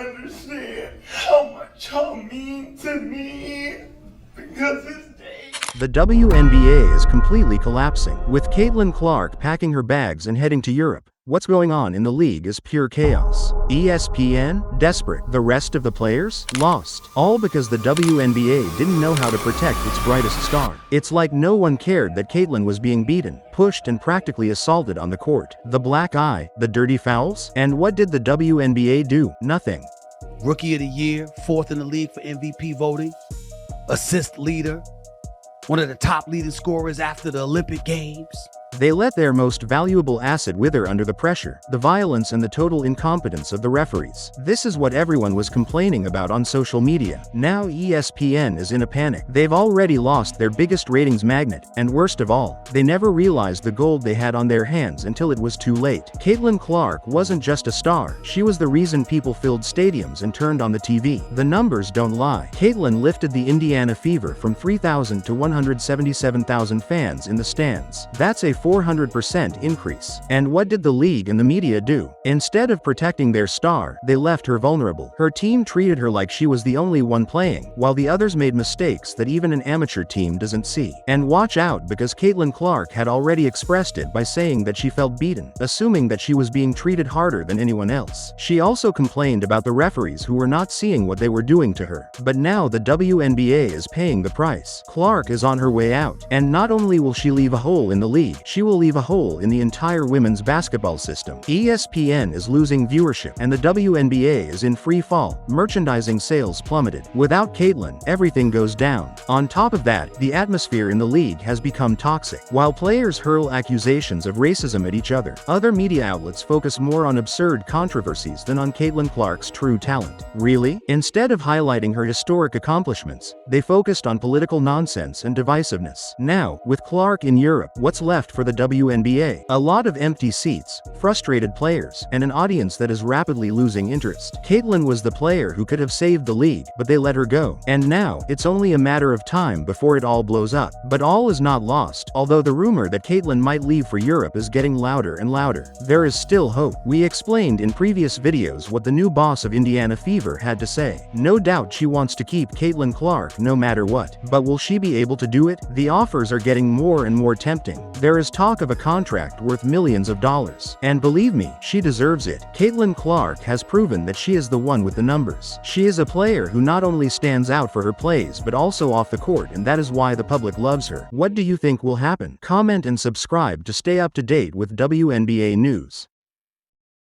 understand how much y'all mean to me because this day. The WNBA is completely collapsing, with Caitlin Clark packing her bags and heading to Europe. What's going on in the league is pure chaos. ESPN? Desperate. The rest of the players? Lost. All because the WNBA didn't know how to protect its brightest star. It's like no one cared that Caitlin was being beaten, pushed and practically assaulted on the court. The black eye, the dirty fouls? And what did the WNBA do? Nothing. Rookie of the year, 4th in the league for MVP voting, assist leader, one of the top leading scorers after the Olympic Games. They let their most valuable asset wither under the pressure, the violence and the total incompetence of the referees. This is what everyone was complaining about on social media. Now ESPN is in a panic. They've already lost their biggest ratings magnet, and worst of all, they never realized the gold they had on their hands until it was too late. Caitlin Clark wasn't just a star, she was the reason people filled stadiums and turned on the TV. The numbers don't lie. Caitlin lifted the Indiana Fever from 3,000 to 177,000 fans in the stands. That's a 400% increase. And what did the league and the media do? Instead of protecting their star, they left her vulnerable. Her team treated her like she was the only one playing, while the others made mistakes that even an amateur team doesn't see. And watch out, because Caitlin Clark had already expressed it by saying that she felt beaten, assuming that she was being treated harder than anyone else. She also complained about the referees who were not seeing what they were doing to her. But now the WNBA is paying the price. Clark is on her way out, and not only will she leave a hole in the league, she will leave a hole in the entire women's basketball system. ESPN is losing viewership, and the WNBA is in free fall. Merchandising sales plummeted. Without Caitlin, everything goes down. On top of that, the atmosphere in the league has become toxic. While players hurl accusations of racism at each other, other media outlets focus more on absurd controversies than on Caitlin Clark's true talent. Really? Instead of highlighting her historic accomplishments, they focused on political nonsense and divisiveness. Now, with Clark in Europe, what's left for the WNBA? A lot of empty seats, frustrated players, and an audience that is rapidly losing interest. Caitlin was the player who could have saved the league, but they let her go. And now, it's only a matter of time before it all blows up. But all is not lost, although the rumor that Caitlin might leave for Europe is getting louder and louder. There is still hope. We explained in previous videos what the new boss of Indiana Fever had to say. No doubt she wants to keep Caitlin Clark no matter what. But will she be able to do it? The offers are getting more and more tempting. There is talk of a contract worth millions of dollars. And believe me, she deserves it. Caitlin Clark has proven that she is the one with the numbers. She is a player who not only stands out for her plays but also off the court, and that is why the public loves her. What do you think will happen? Comment and subscribe to stay up to date with WNBA news.